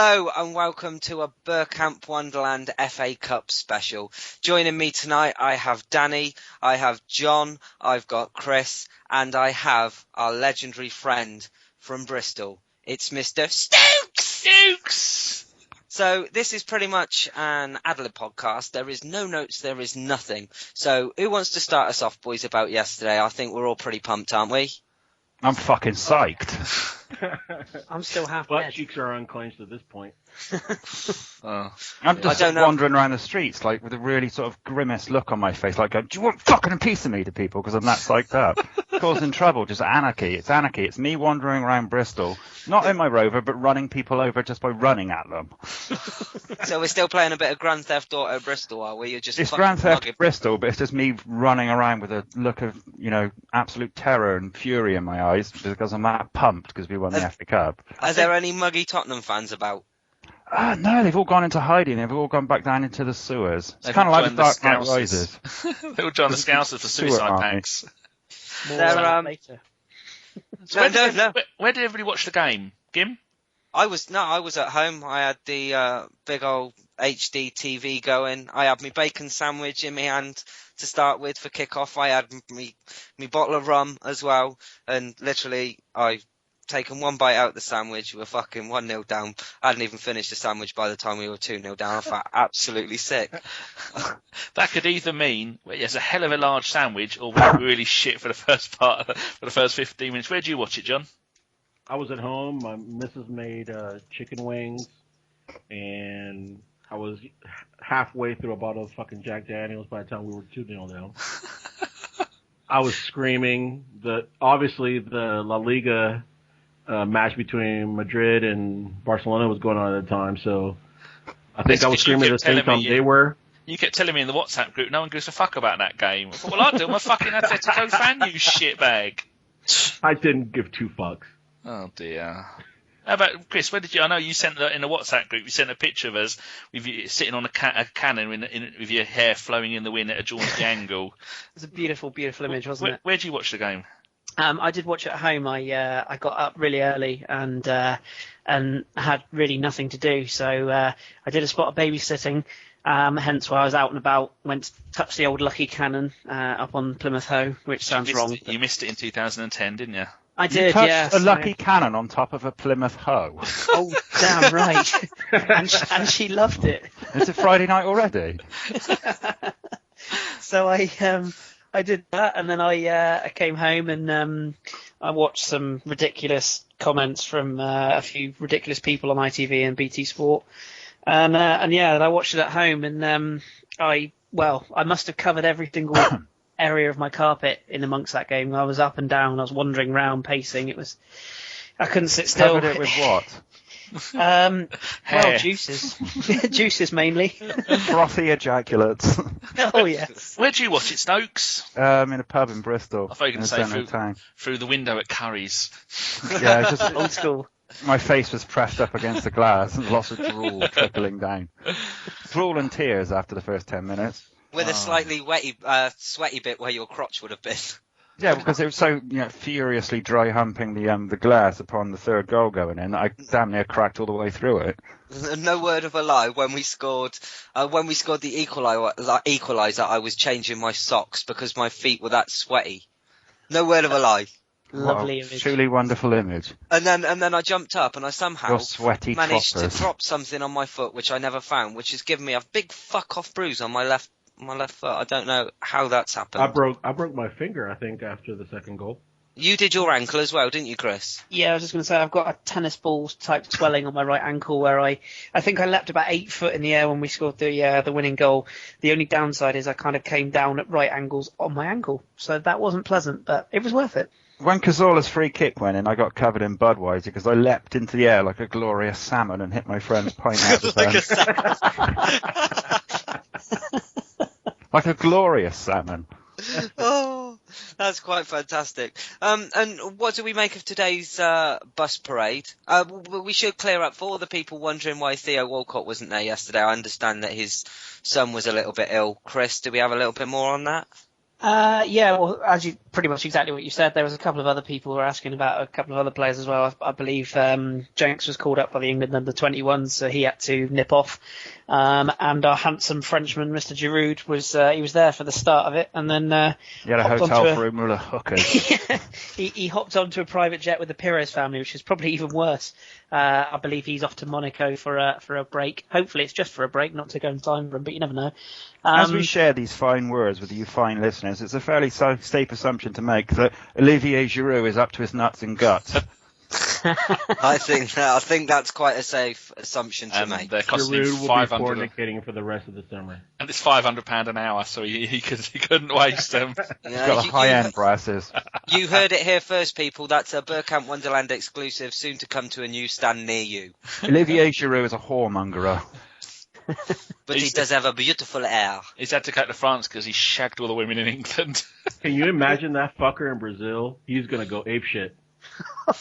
Hello and welcome to a Bergkamp Wonderland FA Cup special. Joining me tonight I have Danny, I have John, I've got Kris, and I have our legendary friend from Bristol. It's Mr. Stokes! So this is pretty much an ad-lib podcast. There is no notes, there is nothing. So who wants to start us off, boys, about yesterday? I think we're all pretty pumped, aren't we? I'm fucking psyched. I'm still half Butt dead. cheeks are unclenched at this point. I'm just wandering around the streets like with a really sort of grimace look on my face, like, do you want fucking a piece of me to people? Because I'm that psyched up. Causing trouble, just anarchy. It's anarchy. It's me wandering around Bristol, not in my Rover, but running people over just by running at them. So we're still playing a bit of Grand Theft Auto Bristol, are we? It's Grand Theft Bristol, but it's just me running around with a look of, absolute terror and fury in my eyes because I'm that pumped because we won the FA Cup. Are there any muggy Tottenham fans about? No, they've all gone into hiding. They've all gone back down into the sewers. It's kind of like the Dark Knight Rises. They all joined the Scousers for suicide packs. Later. So where did everybody watch the game? Gim? I was at home. I had the big old HD TV going. I had my bacon sandwich in my hand to start with for kick-off. I had me bottle of rum as well. And literally, I taken one bite out of the sandwich. We were fucking 1-0 down. I hadn't even finished the sandwich by the time we were 2-0 down. I felt absolutely sick. That could either mean it's a hell of a large sandwich or we're really shit for the first part, for the first 15 minutes. Where did you watch it, John? I was at home. My missus made chicken wings, and I was halfway through a bottle of fucking Jack Daniels by the time we were 2-0 down. I was screaming. Obviously, the La Liga match between Madrid and Barcelona was going on at the time, so I think I was screaming at the same time they were. You kept telling me in the WhatsApp group, no one gives a fuck about that game. I thought, well, I do. I'm a fucking Atletico fan, you shitbag. I didn't give two fucks. Oh, dear. How about, Kris, where did you... I know you sent in the WhatsApp group, you sent a picture of us with you sitting on a cannon with your hair flowing in the wind at a jaunty angle. It was a beautiful, beautiful image, wasn't it? Where did you watch the game? I did watch it at home. I got up really early and had really nothing to do. So I did a spot of babysitting, hence why I was out and about, went to touch the old Lucky Cannon up on Plymouth Hoe, which sounds wrong. You missed it in 2010, didn't you? I did, yeah. A Lucky Cannon on top of a Plymouth Hoe. Oh, damn right. and she loved it. It's a Friday night already. So I did that, and then I came home and I watched some ridiculous comments from a few ridiculous people on ITV and BT Sport, and I watched it at home, and I must have covered every single area of my carpet in amongst that game. I was up and down, I was wandering around, pacing. I couldn't sit still. Covered it with what? Juices. Juices mainly. Frothy ejaculates. Oh, yes. Where do you watch it, Stokes? In a pub in Bristol. I thought you were going to say through the window at Curry's. Yeah, just old school. My face was pressed up against the glass and lots of drool trickling down. Drool and tears after the first 10 minutes. With a slightly sweaty bit where your crotch would have been. Yeah, because it was so furiously dry humping the glass upon the third goal going in that I damn near cracked all the way through it. No word of a lie. When we scored the equaliser, I was changing my socks because my feet were that sweaty. No word of a lie. Lovely image. Truly wonderful image. And then I jumped up and I somehow managed trotters. to drop something on my foot which I never found, which has given me a big fuck off bruise on my left foot. I don't know how that's happened. I broke my finger, I think, after the second goal. You did your ankle as well, didn't you, Kris? Yeah, I was just going to say, I've got a tennis ball type swelling on my right ankle where I think I leapt about 8 foot in the air when we scored the winning goal. The only downside is I kind of came down at right angles on my ankle. So that wasn't pleasant, but it was worth it. When Cazorla's free kick went in, I got covered in Budweiser because I leapt into the air like a glorious salmon and hit my friend's pint out of like a glorious salmon. Oh, that's quite fantastic. And what do we make of today's bus parade? We should clear up for all the people wondering why Theo Walcott wasn't there yesterday. I understand that his son was a little bit ill. Kris, do we have a little bit more on that? Yeah, well, as you pretty much exactly what you said, there was a couple of other people who were asking about a couple of other players as well. I believe Jenks was called up by the England under-21s, so he had to nip off. And our handsome Frenchman, Mr. Giroud, he was there for the start of it, and then he had a hotel room full of hookers. he hopped onto a private jet with the Pires family, which is probably even worse. I believe he's off to Monaco for a break. Hopefully, it's just for a break, not to go and sign for him, but you never know. As we share these fine words with you fine listeners, it's a fairly safe assumption to make that Olivier Giroud is up to his nuts and guts. I think that's quite a safe assumption to make. They're costing Giroud will £500 be fornicating for the rest of the summer. And it's £500 an hour, so he couldn't waste them. He's got the high-end brasses. You heard it here first, people. That's a Bergkamp Wonderland exclusive, soon to come to a newsstand near you. Olivier Giroud is a whoremongerer. But he does have a beautiful hair. He's had to go to France because he shagged all the women in England. Can you imagine that fucker in Brazil? He's going to go apeshit.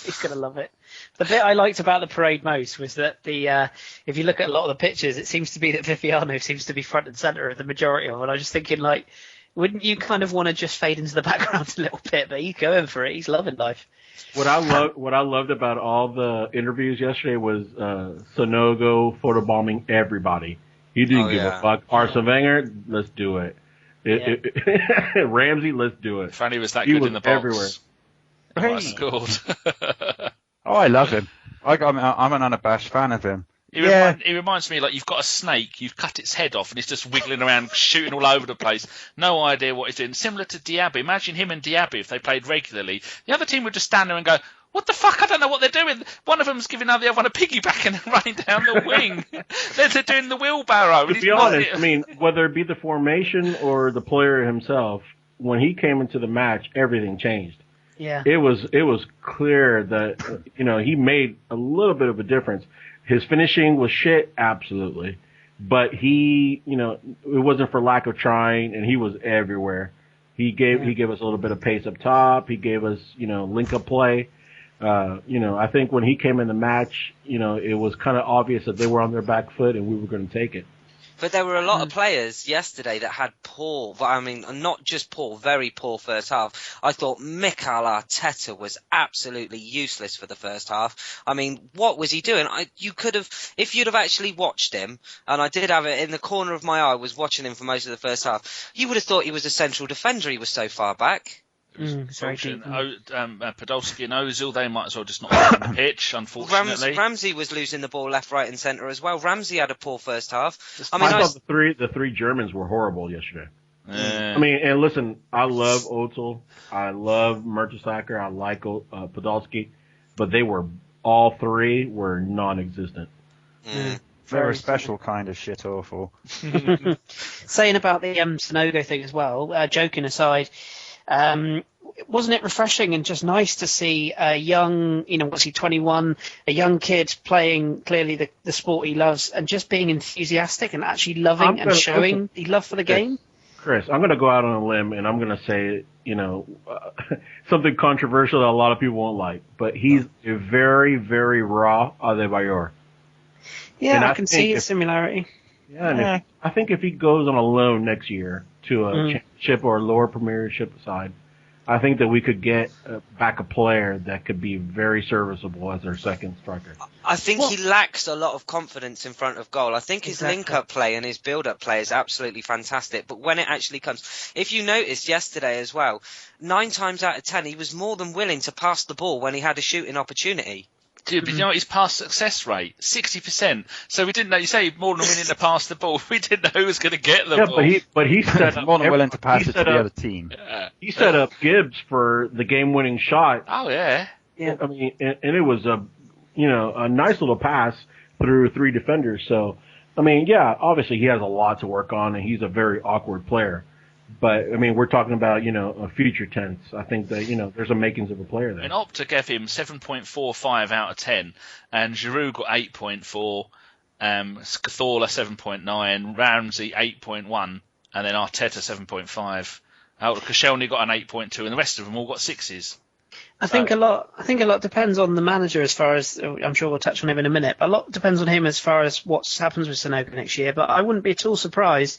He's going to love it. The bit I liked about the parade most was that if you look at a lot of the pictures, it seems to be that Viviano seems to be front and centre of the majority of it. I was just thinking, like, wouldn't you kind of want to just fade into the background a little bit? But he's going for it. He's loving life. What I loved about all the interviews yesterday was Sanogo photobombing everybody. He didn't give a fuck. Arsene Wenger, let's do it. Ramsey, let's do it. Fanny was that good in the box. Everywhere. Hey. Scored. Oh, I love him. I'm an unabashed fan of him. He reminds me like you've got a snake, you've cut its head off, and it's just wiggling around, shooting all over the place. No idea what he's doing. Similar to Diaby. Imagine him and Diaby if they played regularly. The other team would just stand there and go, "What the fuck? I don't know what they're doing." One of them's giving the other one a piggyback and running down the wing. They're doing the wheelbarrow. To be honest, I mean, whether it be the formation or the player himself, when he came into the match, everything changed. Yeah. It was clear that he made a little bit of a difference. His finishing was shit, absolutely, but he, it wasn't for lack of trying, and he was everywhere. He gave us a little bit of pace up top. He gave us, link up play. I think when he came in the match, it was kind of obvious that they were on their back foot and we were going to take it. But there were a lot of players yesterday that had not just poor, very poor first half. I thought Mikel Arteta was absolutely useless for the first half. I mean, what was he doing? If you'd have actually watched him, and I did have it in the corner of my eye, was watching him for most of the first half, you would have thought he was a central defender. He was so far back. Podolski and Ozil, they might as well just not be on the pitch, unfortunately. Ramsey was losing the ball left, right and centre as well. Ramsey had a poor first half. I thought the three Germans were horrible yesterday. I mean, and listen, I love Ozil, I love Mertesacker, I like Podolski, but all three were non-existent. Very special kind of shit awful. Saying about the Sanogo thing as well, joking aside, wasn't it refreshing and just nice to see a young, what's he, 21, a young kid playing clearly the sport he loves and just being enthusiastic and actually loving and showing the love for the game? Chris, I'm going to go out on a limb and I'm going to say, something controversial that a lot of people won't like, but he's a very, very raw Adebayor. Yeah, and I can see a similarity. Yeah, and I think if he goes on a loan next year to a championship or a lower premiership side, I think that we could get back a player that could be very serviceable as our second striker. I think he lacks a lot of confidence in front of goal. I think his link-up play and his build-up play is absolutely fantastic. But when it actually comes, if you noticed yesterday as well, 9 times out of 10 he was more than willing to pass the ball when he had a shooting opportunity. Dude, but you know what his pass success rate? 60%. So we didn't know, you say more than willing to pass the ball. We didn't know who was going to get the ball. But he set up more than willing to pass it to the other team. Yeah. He set up Gibbs for the game-winning shot. Oh, yeah. I mean, and it was a nice little pass through 3 defenders. So, I mean, yeah, obviously he has a lot to work on and he's a very awkward player. But, I mean, we're talking about, a future tense. I think that, there's a makings of a player there. And Opta gave him 7.45 out of 10, and Giroud got 8.4, Cazorla 7.9, Ramsey 8.1, and then Arteta 7.5. Koscielny got an 8.2, and the rest of them all got 6s. I think a lot depends on the manager as far as, I'm sure we'll touch on him in a minute, but a lot depends on him as far as what happens with Sanogo next year. But I wouldn't be at all surprised.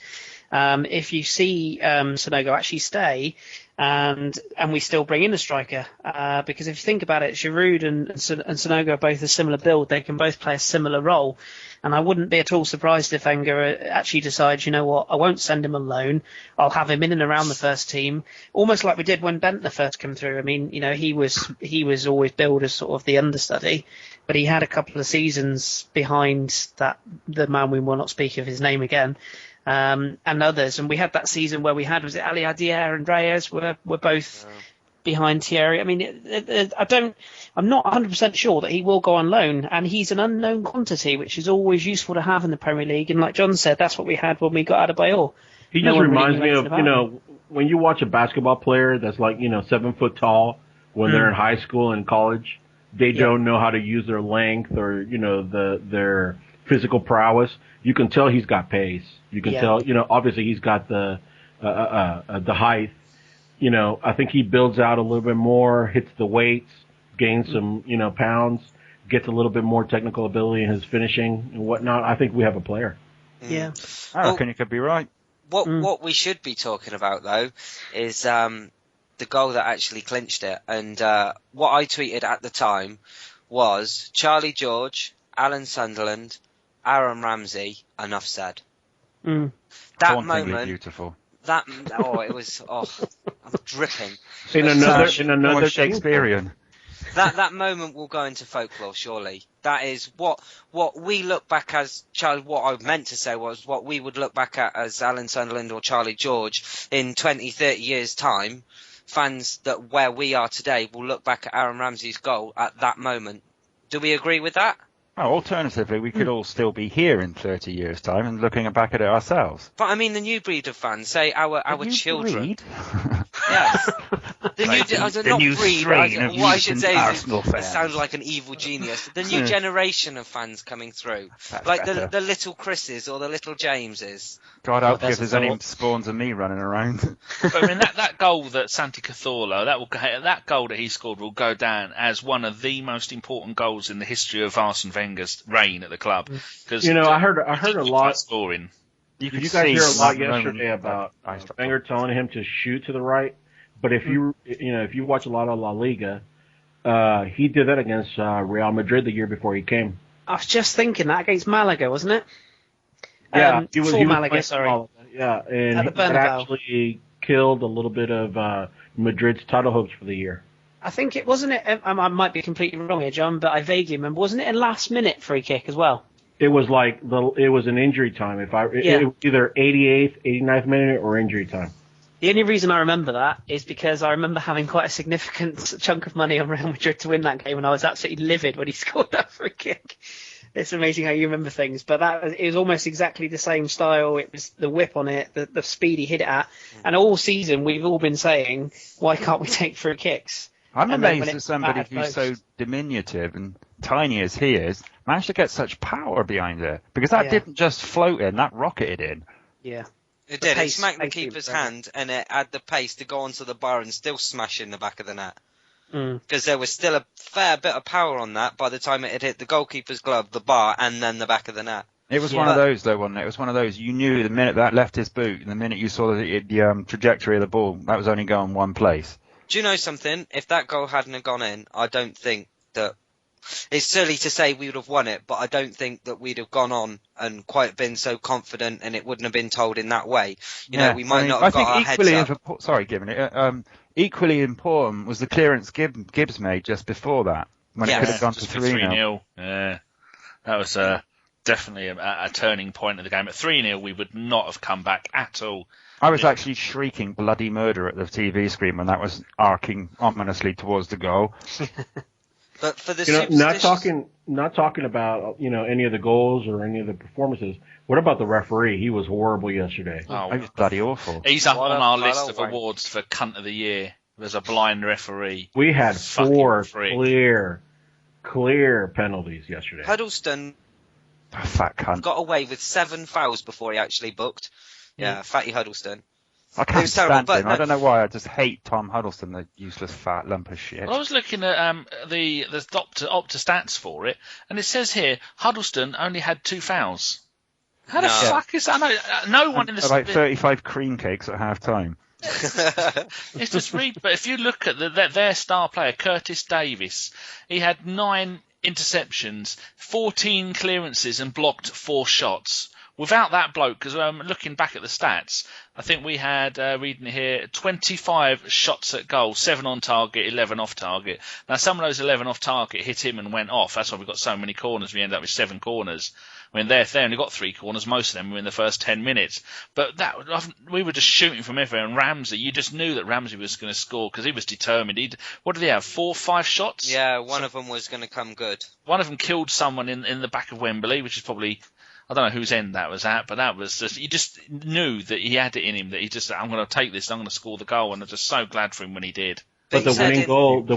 if you see Sanogo actually stay, and we still bring in a striker, because if you think about it, Giroud and Sanogo are both a similar build. They can both play a similar role, and I wouldn't be at all surprised if Wenger actually decides, you know what, I won't send him alone. I'll have him in and around the first team, almost like we did when Bentner first came through. I mean, you know, he was always billed as sort of the understudy, but he had a couple of seasons behind the man we will not speak of his name again. And others, and we had that season where was it Ali Adier and Reyes were both behind Thierry. I mean, I'm not 100% sure that he will go on loan, and he's an unknown quantity, which is always useful to have in the Premier League. And like John said, that's what we had when we got Adebayor. He just reminds me of, you know, when you watch a basketball player that's like, you know, 7 foot tall when they're in high school and college, they don't know how to use their length or, you know, their physical prowess. You can tell he's got pace. You can tell, you know, obviously he's got the height. You know, I think he builds out a little bit more, hits the weights, gains some, you know, pounds, gets a little bit more technical ability in his finishing and whatnot. I think we have a player. Yeah. I reckon you could be right. What we should be talking about, though, is the goal that actually clinched it. And what I tweeted at the time was Charlie George, Alan Sunderland, Aaron Ramsey, enough said. That moment, beautiful. It was. I'm dripping. In another Shakespearean. That moment will go into folklore, surely. That is what we look back as. What I meant to say was what we would look back at as Alan Sunderland or Charlie George in 20, 30 years' time. Fans that where we are today will look back at Aaron Ramsey's goal at that moment. Do we agree with that? Oh, alternatively, we could all still be here in 30 years' time and looking back at it ourselves. But I mean, the new breed of fans, say our children. Breed? Yes. The new strain of what I should say is fans. it sounds like an evil genius. The new generation of fans coming through, That's like better. the little Chris's or the little Jameses. God help you if there's any spawns of me running around. But I mean, that goal that Santi Cazorla, that goal that he scored will go down as one of the most important goals in the history of Arsene Wenger's reign at the club. Because you know, I heard a lot scoring. You guys hear a lot yesterday about Wenger telling him to shoot to the right, but if you watch a lot of La Liga, he did that against Real Madrid the year before he came. I was just thinking that against Malaga, wasn't it? Yeah, he was Malaga, sorry. Malaga, yeah, and At the it actually killed a little bit of Madrid's title hopes for the year. I think it wasn't it. I might be completely wrong here, John, but I vaguely remember. Wasn't it a last-minute free kick as well? It was like it was an injury time. It was either 88th, 89th minute or injury time. The only reason I remember that is because I remember having quite a significant chunk of money on Real Madrid to win that game, and I was absolutely livid when he scored that free kick. It's amazing how you remember things, but it was almost exactly the same style. It was the whip on it, the speed he hit it at, and all season we've all been saying, why can't we take free kicks? I'm amazed that somebody who's so diminutive and tiny as he is managed to get such power behind it, because that didn't just float in, that rocketed in. Yeah. It did. It smacked the keeper's hand, and it had the pace to go onto the bar and still smash in the back of the net. Because there was still a fair bit of power on that by the time it had hit the goalkeeper's glove, the bar, and then the back of the net. It was one of those, though, wasn't it? It was one of those. You knew the minute that left his boot, and the minute you saw the trajectory of the ball, that was only going one place. Do you know something? If that goal hadn't have gone in, I don't think that... It's silly to say we would have won it, but I don't think that we'd have gone on and quite been so confident, and it wouldn't have been told in that way. You know, we might not have got our heads up. Sorry, given it. Equally important was the clearance Gibbs made just before that, when it could have gone to 3-0. Yeah, that was definitely a turning point of the game. At 3-0, we would not have come back at all. I was actually shrieking bloody murder at the TV screen when that was arcing ominously towards the goal. But for the not talking about any of the goals or any of the performances. What about the referee? He was horrible yesterday. Oh, he was bloody awful. He's up on our list of awards for cunt of the year. There's a blind referee. We had 4 clear penalties yesterday. Huddleston fat cunt got away with 7 fouls before he actually booked. Yeah, fatty Huddleston. I can't stand him. I don't know why. I just hate Tom Huddleston, the useless fat lump of shit. I was looking at the Opta stats for it, and it says here Huddleston only had 2 fouls. How the fuck is that? No one in the about 35 cream cakes at half time. It's just but if you look at their star player, Curtis Davis, he had 9 interceptions, 14 clearances, and blocked 4 shots. Without that bloke, because looking back at the stats, I think we had, reading here, 25 shots at goal, 7 on target, 11 off target. Now, some of those 11 off target hit him and went off. That's why we got so many corners. We ended up with 7 corners. I mean, they only got 3 corners. Most of them were in the first 10 minutes. But we were just shooting from everywhere. And Ramsey, you just knew that Ramsey was going to score because he was determined. What did he have? 4 or 5 shots? Yeah, one of them was going to come good. One of them killed someone in the back of Wembley, which is probably, I don't know whose end that was at, but that was just, you just knew that he had it in him, that he just, I'm going to take this, I'm going to score the goal, and I'm just so glad for him when he did. But the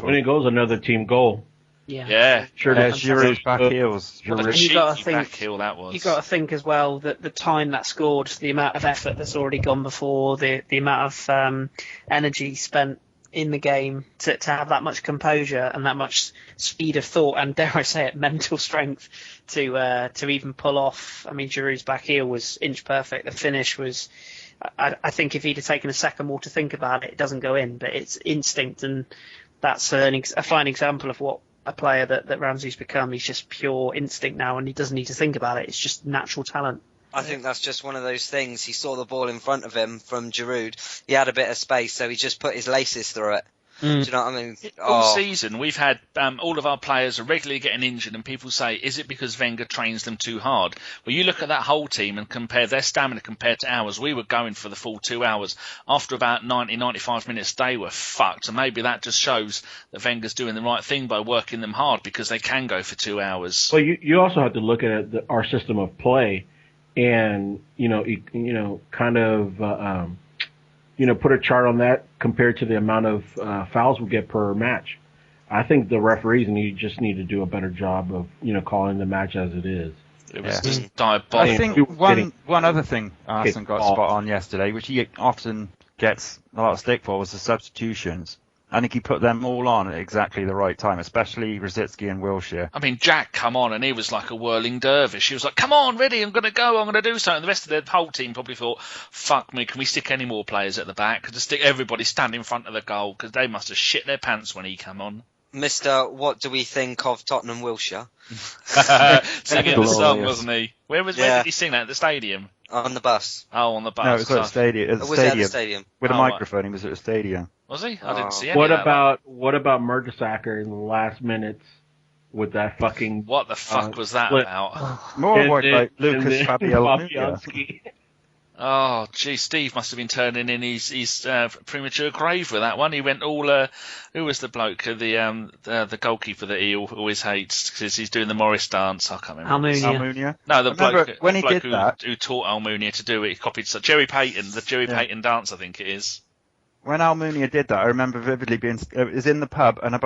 winning goal is another team goal. Yeah. Sure. Giroud's back heels. What a cheeky back heel that was. You've got to think as well that the time that scored, the amount of effort that's already gone before, the amount of energy spent in the game to have that much composure and that much speed of thought and, dare I say it, mental strength to even pull off. I mean, Giroud's back heel was inch perfect. The finish was, I think if he'd have taken a second more to think about it, it doesn't go in, but it's instinct, and that's a fine example of what a player that Ramsey's become. He's just pure instinct now, and he doesn't need to think about it. It's just natural talent. I think that's just one of those things. He saw the ball in front of him from Giroud. He had a bit of space, so he just put his laces through it. Do you know what I mean? All season, we've had all of our players are regularly getting injured, and people say, is it because Wenger trains them too hard? Well, you look at that whole team and compare their stamina compared to ours. We were going for the full 2 hours. After about 90, 95 minutes, they were fucked. And maybe that just shows that Wenger's doing the right thing by working them hard, because they can go for 2 hours. Well, you also have to look at our system of play, and put a chart on that compared to the amount of fouls we get per match. I think the referees just need to do a better job of calling the match as it is. It was just diabolical. I think one other thing Arsene got spot on yesterday, which he often gets a lot of stick for, was the substitutions. I think he put them all on at exactly the right time, especially Rosicky and Wilshere. I mean, Jack come on, and he was like a whirling dervish. He was like, come on, ready, I'm going to go, I'm going to do something. The rest of the whole team probably thought, fuck me, can we stick any more players at the back? Just stick everybody standing in front of the goal, because they must have shit their pants when he come on. Mr. What do we think of Tottenham Wilshere? Singing the song, wasn't he? Where did he sing that? At the stadium? On the bus. Oh, on the bus. No, it was at the stadium. Was it at the stadium? With a microphone, he was at the stadium. Was he? I didn't see any What of that. What about Mertesacker in the last minutes with that fucking... What the fuck was that about? More like Lucas Fabianski. Oh, gee, Steve must have been turning in his premature grave with that one. He went all... who was the bloke? The goalkeeper that he always hates because he's doing the Morris dance. I can't remember. Almunia. No, the bloke when he did that, who taught Almunia to do it. He copied Jerry Payton, the Jerry Payton dance, I think it is. When Almunia did that, I remember vividly it was in the pub, and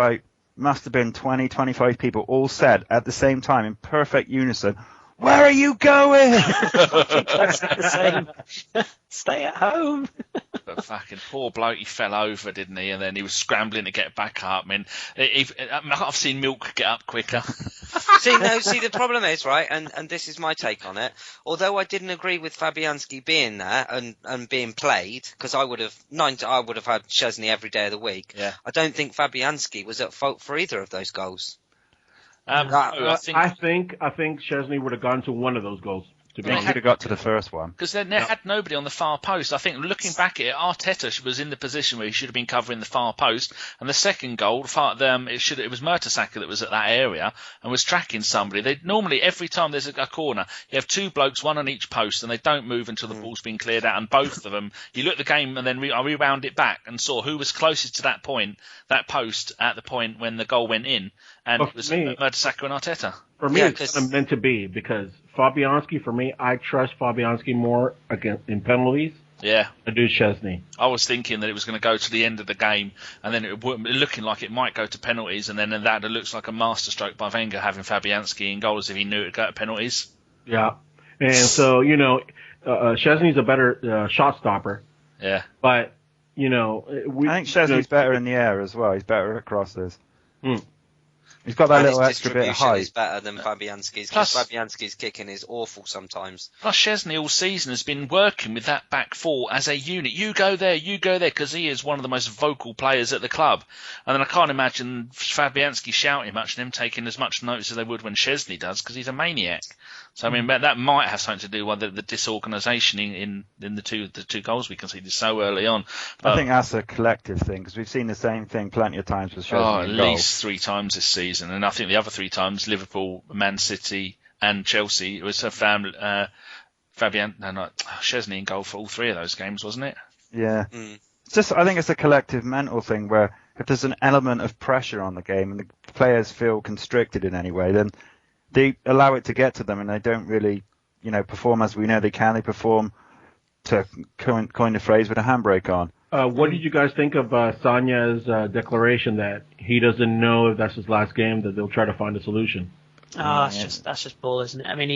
must have been 20, 25 people all said at the same time in perfect unison, "Where are you going?" That's the same. Stay at home. But fucking poor bloke, he fell over, didn't he? And then he was scrambling to get back up. I mean, I've seen Milk get up quicker. See, the problem is, right, and this is my take on it. Although I didn't agree with Fabianski being there and being played, because I would have had Szczesny every day of the week. Yeah. I don't think Fabianski was at fault for either of those goals. I think Szczesny would have gone to one of those goals. He could have got to the first one. Because they had nobody on the far post. I think looking back at it, Arteta was in the position where he should have been covering the far post. And the second goal, it was Mertesacker that was at that area and was tracking somebody. They normally, every time there's a corner, you have 2 blokes, 1 on each post, and they don't move until the ball's been cleared out. And both of them, you look at the game and then I rewound it back and saw who was closest to that post at the point when the goal went in. And it was Mertesacker and Arteta. For me, it's kind of meant to be, because Fabianski, for me, I trust Fabianski more in penalties than I do Szczesny. I was thinking that it was going to go to the end of the game, and then it looking like it might go to penalties, and then that it looks like a masterstroke by Wenger having Fabianski in goal as if he knew it would go to penalties. Yeah, and so, Szczesny's a better shot stopper. Yeah. But, I think Szczesny's better in the air as well. He's better at crosses. He's got that and little his extra bit of distribution height. is better than Fabianski's, because Fabianski's kicking is awful sometimes. Plus, Szczesny all season has been working with that back four as a unit. You go there, because he is one of the most vocal players at the club. And then I can't imagine Fabianski shouting much and him taking as much notice as they would when Szczesny does, because he's a maniac. So, I mean, that might have something to do with the disorganisation in the two goals we conceded so early on. But, I think that's a collective thing, because we've seen the same thing plenty of times with Szczesny at in goal. least 3 times this season. And I think the other 3 times, Liverpool, Man City and Chelsea, it was a family, Szczesny in goal for all 3 of those games, wasn't it? Yeah. It's just, I think it's a collective mental thing where if there's an element of pressure on the game and the players feel constricted in any way, then they allow it to get to them and they don't really, perform as we know they can. They perform, to coin the phrase, with a handbrake on. What did you guys think of Sagna's declaration that he doesn't know if that's his last game, that they'll try to find a solution? That's just bull, isn't it? I mean,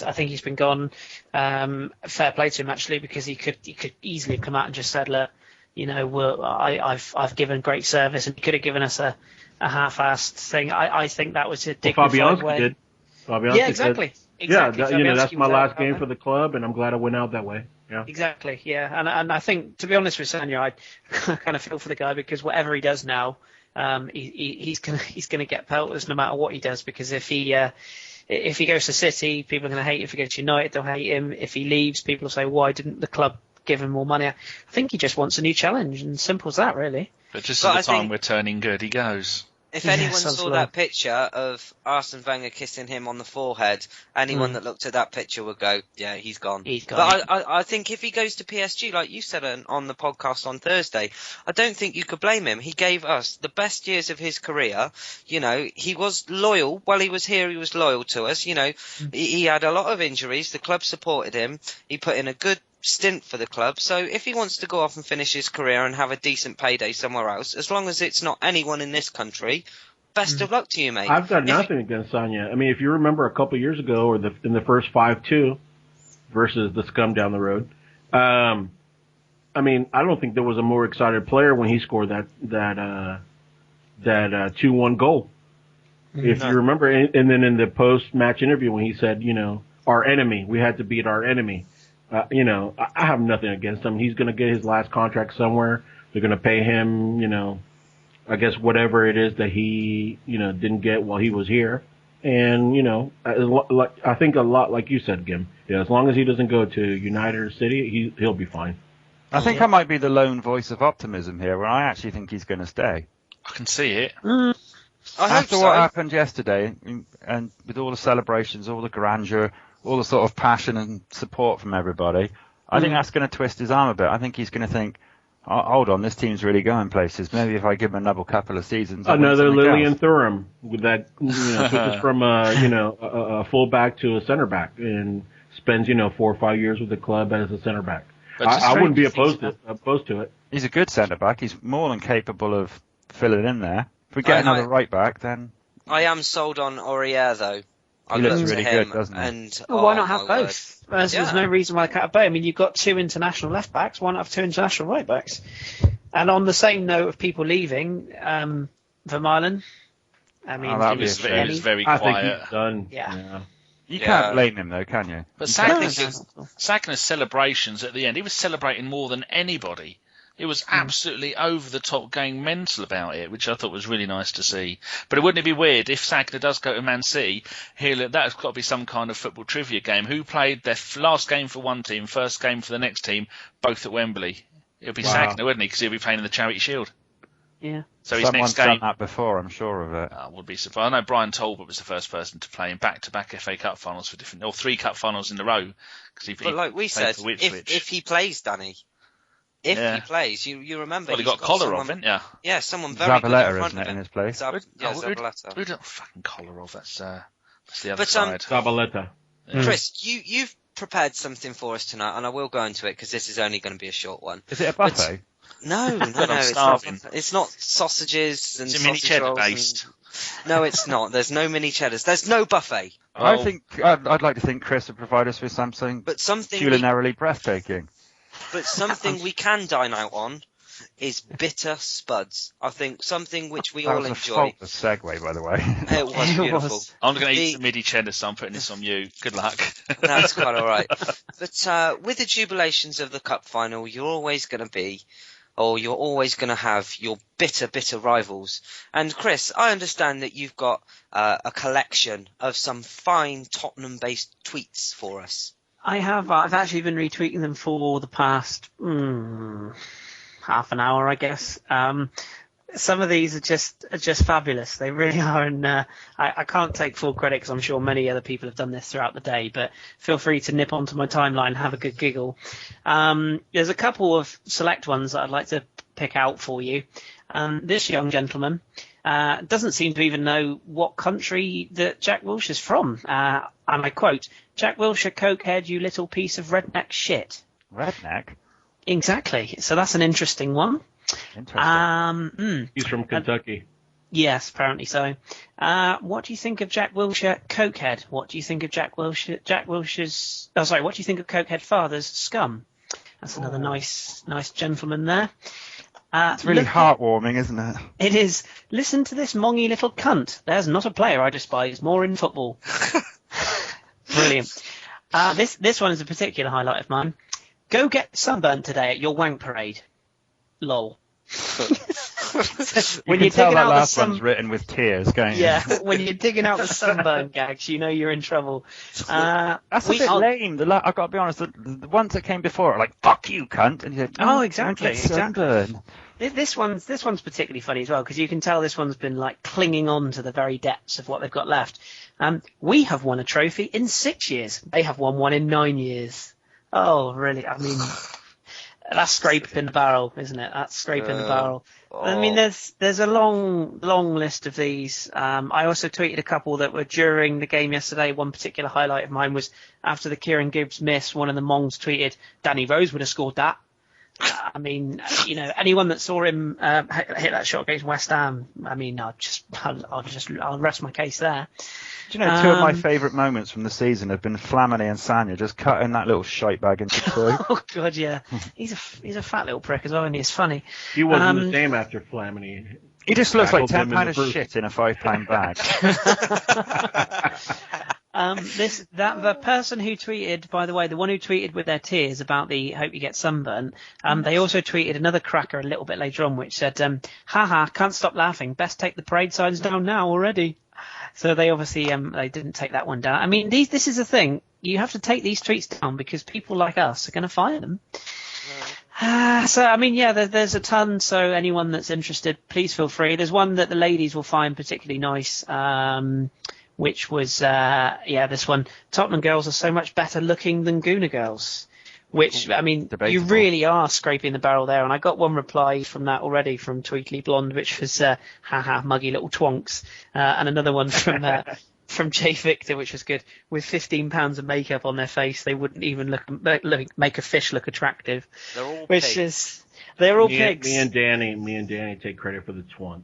I think he's been gone. Fair play to him, actually, because he could easily have come out and just said, look, I've given great service, and he could have given us a half-assed thing. I think that was a dignified way. Did. Fabianski yeah, exactly. Said, exactly. That's my last game for the club, and I'm glad I went out that way. Yeah. Exactly. Yeah, and I think, to be honest with Sagna, I kind of feel for the guy, because whatever he does now, he's gonna get pelters no matter what he does, because if he goes to City, people are gonna hate him. If he goes to United, they'll hate him. If he leaves, people will say, why didn't the club give him more money? I think he just wants a new challenge, and simple as that, really. But just at the time we're turning good, he goes. If anyone saw that picture of Arsene Wenger kissing him on the forehead, anyone that looked at that picture would go, yeah, he's gone. He's gone. But I think if he goes to PSG, like you said on the podcast on Thursday, I don't think you could blame him. He gave us the best years of his career. He was loyal. While he was here, he was loyal to us. He had a lot of injuries. The club supported him. He put in a good stint for the club. So if he wants to go off and finish his career and have a decent payday somewhere else, as long as it's not anyone in this country, best of luck to you, mate. I've got nothing against Sagna. I mean, if you remember a couple of years ago, or in the first 5-2 versus the scum down the road, I mean, I don't think there was a more excited player when he scored that 2-1 goal. If you remember, and then in the post-match interview when he said, our enemy, we had to beat our enemy. I have nothing against him. He's going to get his last contract somewhere. They're going to pay him, I guess whatever it is that he, didn't get while he was here. And, I think a lot, like you said, Gim, as long as he doesn't go to United or City, he'll be fine. I think I might be the lone voice of optimism here, where I actually think he's going to stay. I can see it. After what happened yesterday, and with all the celebrations, all the grandeur, all the sort of passion and support from everybody, I think that's going to twist his arm a bit. I think he's going to think, hold on, this team's really going places. Maybe if I give him another couple of seasons. Another Lillian Thuram with that, switches from a fullback to a center back and spends 4 or 5 years with the club as a center back. I wouldn't be opposed to it. He's a good centre back. He's more than capable of filling in there. If we get another right back, then I am sold on Aurier though. He looks really good, doesn't he? And, why not have both? There's no reason why I can't have both. I mean, you've got 2 international left backs. Why not have 2 international right backs? And on the same note of people leaving, Vermaelen, I mean, he was very quiet. I think he's done. Yeah. You can't blame him though, can you? But Sagna's celebrations at the end, he was celebrating more than anybody. It was absolutely over the top, going mental about it, which I thought was really nice to see. But wouldn't it be weird if Sagna does go to Man City? That's got to be some kind of football trivia game. Who played their last game for one team, first game for the next team, both at Wembley? It'll be Sagna, wouldn't he? Because he'll be playing in the Charity Shield. Yeah. So his next game. Someone's done that before, I'm sure of it. I would be surprised. I know Brian Talbot was the first person to play in back-to-back FA Cup finals for 3 cup finals in a row. But like we said, if he plays, Danny. If he plays, you remember. Well, he got Kolarov, didn't you? Yeah, someone very good in front isn't it, in his place? Zabaleta. Who don't fucking Kolarov? That's the other side. Zabaleta. Chris, you've prepared something for us tonight, and I will go into it because this is only going to be a short one. Is it a buffet? No, it's not sausages and mini cheddar based. No, it's not. There's no mini cheddars. There's no buffet. I think I'd like to think Chris would provide us with something culinarily breathtaking. But something we can dine out on is bitter spuds. I think something which we that all was enjoy. A faultless segue, by the way. It was beautiful. I'm going to eat some midi cheddar, so I'm putting this on you. Good luck. That's quite all right. But with the jubilations of the cup final, you're always going to have your bitter rivals. And Kris, I understand that you've got a collection of some fine Tottenham-based tweets for us. I have. I've actually been retweeting them for the past half an hour, I guess. Some of these are just fabulous. They really are, and I can't take full credit because I'm sure many other people have done this throughout the day. But feel free to nip onto my timeline and have a good giggle. There's a couple of select ones that I'd like to pick out for you. This young gentleman doesn't seem to even know what country that Jack Wilshere is from. And I quote, "Jack Wilshere, cokehead, you little piece of redneck shit." Redneck? Exactly. So that's an interesting one. Interesting. He's from Kentucky. Yes, apparently so. What do you think of Jack Wilshere, cokehead? What do you think of Jack Wilshere's... Oh, sorry, what do you think of cokehead father's scum? That's another nice gentleman there. It's really heartwarming, isn't it? It is. Listen to this mongy little cunt. There's not a player I despise more in football. Brilliant. This one is a particular highlight of mine. Go get sunburned today at your wank parade. Lol. When you're tell that last one's written with tears, can't you? Yeah, when you're digging out the sunburn gags, you know you're in trouble. That's a bit lame. I've got to be honest, the ones that came before are like, fuck you, cunt. And you said, oh, exactly. Sunburn. This one's particularly funny as well, because you can tell this one's been like clinging on to the very depths of what they've got left. We have won a trophy in 6 years. They have won one in 9 years. Oh, really? I mean... That's scraping the barrel, isn't it? That's scraping the barrel. I mean, there's a long list of these. I also tweeted a couple that were during the game yesterday. One particular highlight of mine was after the Kieran Gibbs miss, one of the Mongs tweeted, "Danny Rose would have scored that." I mean, you know, anyone that saw him hit that shot against West Ham, I mean, I'll rest my case there. Do you know, two of my favourite moments from the season have been Flamini and Sagna just cutting that little shite bag into two. Oh God, yeah, he's a fat little prick as well, and he's funny. He wasn't the same after Flamini. He just looks like £10 of shit in a £5 bag. The person who tweeted, by the way, the one who tweeted with their tears about the hope you get sunburn, they also tweeted another cracker a little bit later on, which said, haha, can't stop laughing. Best take the parade signs down now already. So they obviously they didn't take that one down. I mean, this is the thing. You have to take these tweets down because people like us are going to fire them. So, I mean, yeah, there's a ton. So anyone that's interested, please feel free. There's one that the ladies will find particularly nice, which was, this one. Tottenham girls are so much better looking than Gooner girls. Which, I mean, debatable. You really are scraping the barrel there. And I got one reply from that already from Tweetly Blonde, which was, haha, muggy little twonks. And another one from Jay Victor, which was good. With £15 of makeup on their face, they wouldn't even make a fish look attractive. They're all pigs. They're all pigs. Me and Danny take credit for the twant.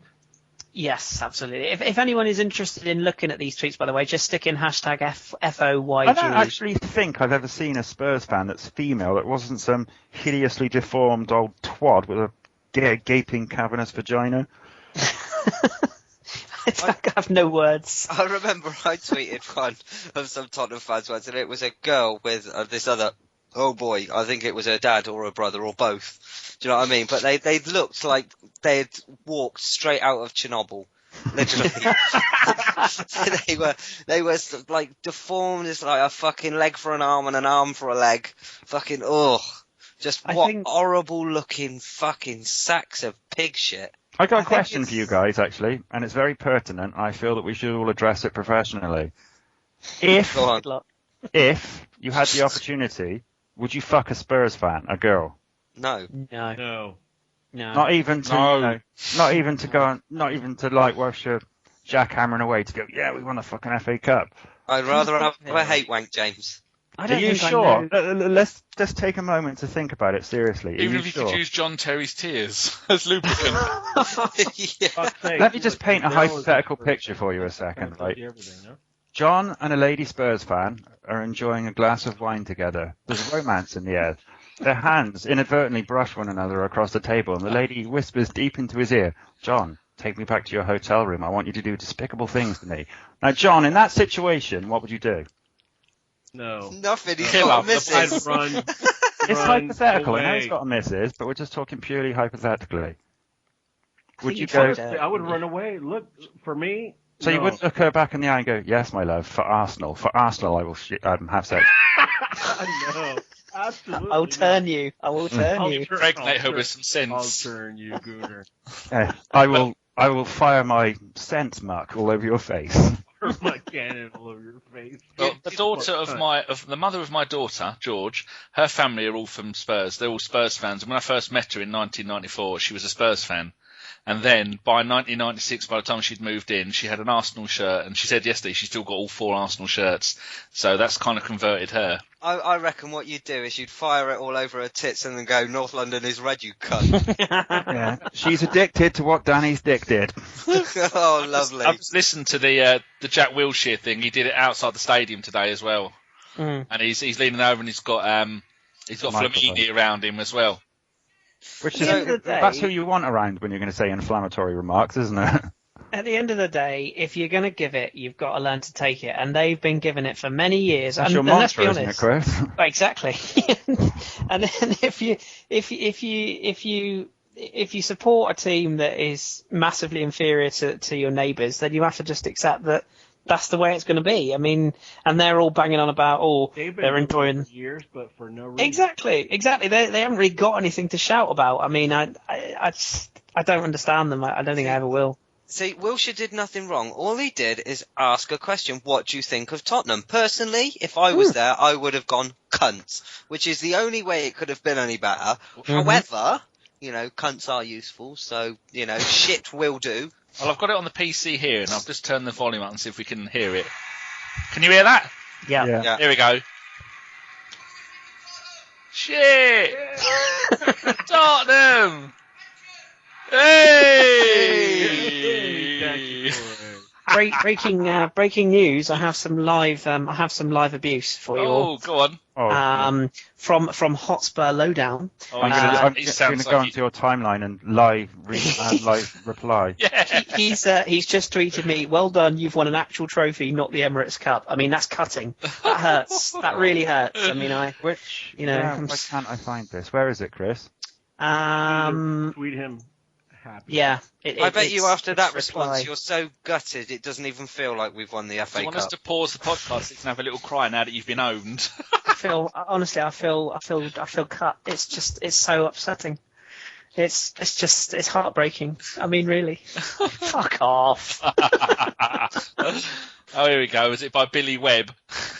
Yes, absolutely. If anyone is interested in looking at these tweets, by the way, just stick in hashtag FOYG. I don't actually think I've ever seen a Spurs fan that's female that wasn't some hideously deformed old twad with a gaping cavernous vagina. I have no words. I remember I tweeted one of some Tottenham fans once, and it was a girl with this other... Oh boy, I think it was her dad or her brother or both. Do you know what I mean? But they looked like they had walked straight out of Chernobyl, literally. they were like deformed as like a fucking leg for an arm and an arm for a leg. Fucking horrible looking fucking sacks of pig shit. I got a question for you guys actually, and it's very pertinent. I feel that we should all address it professionally. If you had the opportunity, would you fuck a Spurs fan, a girl? No. Not even to like worship jackhammering away to go, yeah, we won a fucking FA Cup. I'd rather have a hate wank, James. Are you sure? Let's just take a moment to think about it seriously. Even if you could use John Terry's tears as lubricant. Let me just paint a hypothetical picture for you a second. Right? John and a lady Spurs fan are enjoying a glass of wine together. There's romance in the air. Their hands inadvertently brush one another across the table, and the lady whispers deep into his ear, "John, take me back to your hotel room. I want you to do despicable things to me." Now, John, in that situation, what would you do? No. Nothing. He's Kill got a him. missus. Run. It's hypothetical. I know away. he's got a missus, but we're just talking purely hypothetically. Would you You'd go? find out. I would run away. Look, for me. So you wouldn't look her back in the eye and go, "Yes, my love, for Arsenal. For Arsenal, I will have sex." No, absolutely. I'll turn you. I will turn you. Impregnate her with some I'll sense. turn you, Gooner. I will fire my scent muck all over your face. Or my cannon all over your face. Well, the mother of my daughter, George, her family are all from Spurs. They're all Spurs fans. And when I first met her in 1994, she was a Spurs fan. And then by 1996, by the time she'd moved in, she had an Arsenal shirt. And she said yesterday she's still got all 4 Arsenal shirts. So that's kind of converted her. I reckon what you'd do is you'd fire it all over her tits and then go, "North London is red, you cunt." Yeah, she's addicted to what Danny's dick did. Oh, lovely. I've just listened to the Jack Wilshere thing. He did it outside the stadium today as well. Mm. And he's leaning over and he's got Flamini around him as well. Which At the end of the day- that's who you want around when you're going to say inflammatory remarks, isn't it? At the end of the day, if you're going to give it, you've got to learn to take it, and they've been giving it for many years. That's and your let's be mantra, isn't it, honest, Chris? exactly. And then if you support a team that is massively inferior to your neighbours, then you have to just accept that that's the way it's going to be. I mean, and they're all banging on about, they're enjoying years, but for no reason. Exactly. They haven't really got anything to shout about. I mean, I don't understand them. I don't think I ever will. See, Wilshere did nothing wrong. All he did is ask a question. What do you think of Tottenham? Personally, if I was there, I would have gone cunts, which is the only way it could have been any better. However, cunts are useful, so, shit will do. Well, I've got it on the PC here, and I've just turned the volume up and see if we can hear it. Can you hear that? Yeah. Here we go. Shit! Tottenham! Hey! Breaking news! I have some live abuse for you all. Oh, go on. From Hotspur Lowdown. I'm going to go onto your timeline and live reply. Yeah. He's just tweeted me, "Well done, you've won an actual trophy, not the Emirates Cup." I mean, that's cutting. That hurts. That really hurts. I mean, why can't I find this? Where is it, Chris? Tweet him. Happy. Yeah. I bet you after that reply. response, you're so gutted it doesn't even feel like we've won the FA Do you want Cup. us to pause the podcast so you can have a little cry now that you've been owned? I feel cut. It's so upsetting. It's heartbreaking. I mean, really. Fuck off. Oh, here we go. Was it by Billy Webb?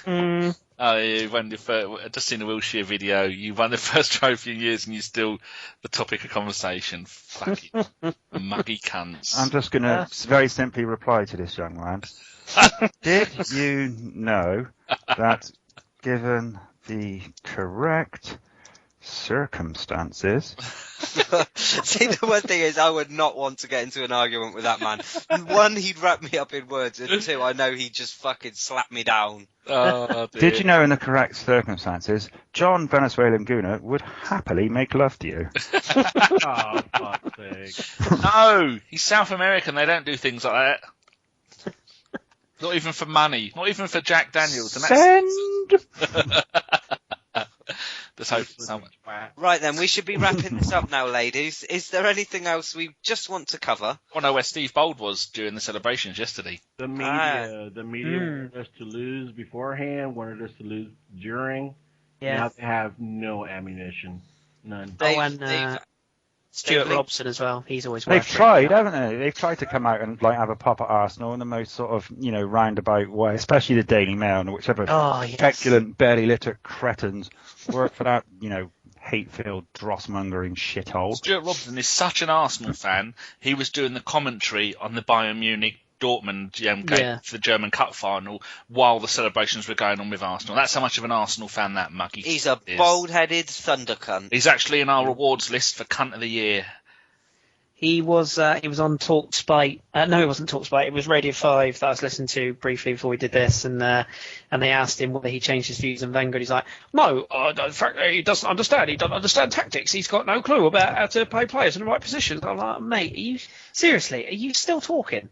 Mm. Oh, you won the first, just seen the Wilshere video. You won the first trophy in years, and you're still the topic of conversation. Fuck it, muggy cunts. I'm just going to very simply reply to this young man. Did you know that given the correct circumstances... See, the one thing is, I would not want to get into an argument with that man. One, he'd wrap me up in words, and 2, I know he'd just fucking slap me down. Oh, dear. Did you know in the correct circumstances, John Venezuelan Guna would happily make love to you? Oh, fuck's sake. No, he's South American. They don't do things like that. Not even for money. Not even for Jack Daniels. And Send! Let's hope someone. Right then, we should be wrapping this up now, ladies. Is there anything else we just want to cover? I know where Steve Bold was during the celebrations yesterday. The media wanted us to lose beforehand, wanted us to lose during. Yeah. Now they have no ammunition. None. Stuart Robson as well. He's always They've worth it. tried, haven't they? They've tried to come out and have a pop at Arsenal in the most sort of, roundabout way, especially the Daily Mail and whichever petulant, barely literate cretins work for that, hate-filled, dross-mongering shithole. Stuart Robson is such an Arsenal fan. He was doing the commentary on the Bayern Munich Dortmund game for the German Cup final while the celebrations were going on with Arsenal. That's how much of an Arsenal fan that muggy He's a is. bald-headed thunder cunt. He's actually in our awards list for Cunt of the Year. He was on Talk Spite. No, it wasn't Talk Spite. It was Radio 5 that I was listening to briefly before we did this, and they asked him whether he changed his views on Wenger. And he's like, no, in fact, he doesn't understand. He doesn't understand tactics. He's got no clue about how to play players in the right positions. I'm like, mate, are you seriously still talking?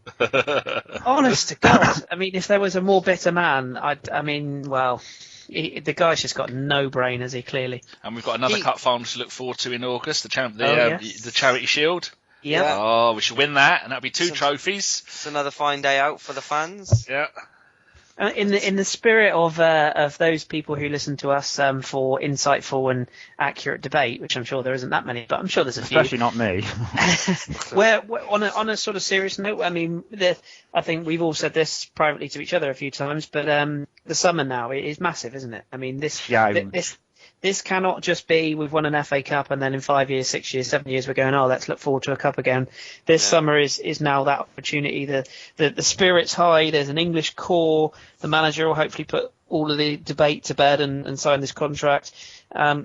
Honest to God. I mean, if there was a more bitter man, the guy's just got no brain, has he? Clearly. And we've got another cup final to look forward to in August, the Charity Shield. Yeah. Oh, we should win that, and that'll be two trophies. It's another fine day out for the fans. Yeah. In the spirit of those people who listen to us for insightful and accurate debate, which I'm sure there isn't that many, but I'm sure there's a few. Especially not me. Where on a sort of serious note, I mean, I think we've all said this privately to each other a few times, but the summer now is massive, isn't it? I mean, this cannot just be we've won an FA Cup and then in 5 years, 6 years, 7 years we're going, let's look forward to a cup again. This summer is now that opportunity. The spirit's high. There's an English core. The manager will hopefully put all of the debate to bed and sign this contract.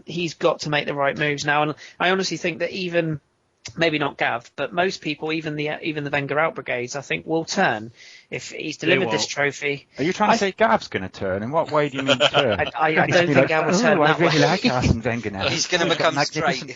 He's got to make the right moves now. And I honestly think that even maybe not Gav, but most people, even the Wenger out brigades, I think will turn if he's delivered this trophy. Are you trying to say Gav's going to turn? In what way do you mean turn? I don't think Gav will turn that I really way. like Arsene Wenger now. He's going to become straight.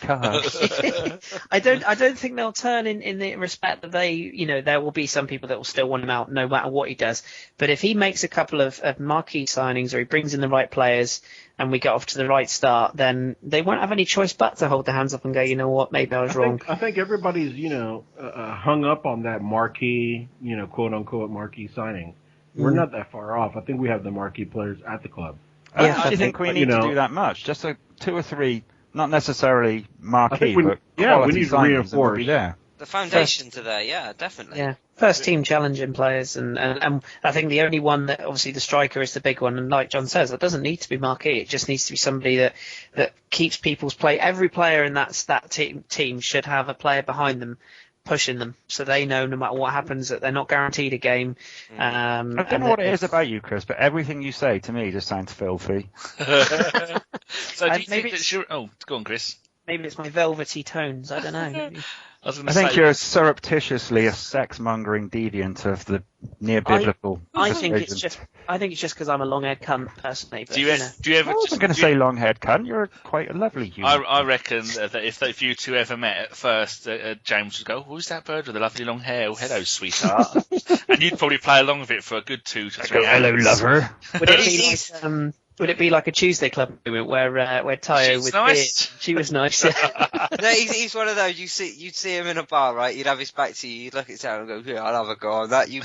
I don't think they'll turn in the respect that there will be some people that will still want him out no matter what he does. But if he makes a couple of marquee signings or he brings in the right players and we get off to the right start, then they won't have any choice but to hold their hands up and go, you know what, maybe I was wrong. I think everybody's, hung up on that marquee, quote unquote marquee signing. We're not that far off. I think we have the marquee players at the club. I don't actually think we need to do that much. Just 2 or 3, not necessarily marquee, but we need to reinforce. Be there. The foundations are there, yeah, definitely. Yeah, first team challenging players, and I think the only one that obviously the striker is the big one, and like John says, it doesn't need to be marquee. It just needs to be somebody that keeps people's play. Every player in that team should have a player behind them, pushing them, so they know no matter what happens that they're not guaranteed a game. I don't know what it is about you, Chris, but everything you say to me just sounds filthy. So do you think that go on, Chris. Maybe it's my velvety tones. I don't know. I think you're surreptitiously a sex-mongering deviant of the near-biblical. I think it's just because I'm a long-haired cunt, personally. But, do you ever? I wasn't going to say long-haired cunt. You're quite a lovely human. I reckon that if you two ever met at first, James would go, "Who's that bird with the lovely long hair? Oh, hello, sweetheart," and you'd probably play along with it for a good 2 to 3 hours. Hello, lover. Would it be like a Tuesday Club moment where Tayo with nice. Beard, she was nice. No, he's one of those. You'd see him in a bar, right? You'd have his back to you. You'd look at Tayo and go, "Yeah, I'll have a go on that." You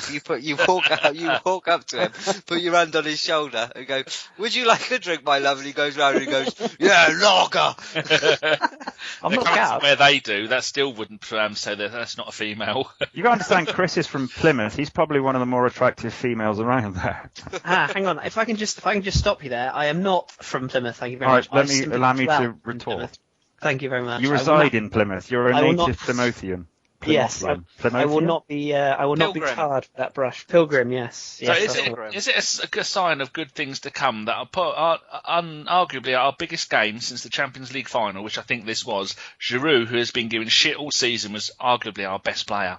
walk up to him, put your hand on his shoulder, and go, "Would you like a drink, my love?" And he goes round and he goes, "Yeah, lager." I'm not Gav. Where they do, that still wouldn't say that that's not a female. You got to understand, Chris is from Plymouth. He's probably one of the more attractive females around there. Hang on. If I can just stop you there. I am not from Plymouth. Thank you very much. All right, allow me to retort. Thank you very much. You reside in Plymouth. You're a native Plymouthian. Yes, I will not be. I will not be tarred for that brush. Pilgrim, yes. So is it a sign of good things to come that arguably our biggest game since the Champions League final, which I think this was, Giroud, who has been given shit all season, was arguably our best player.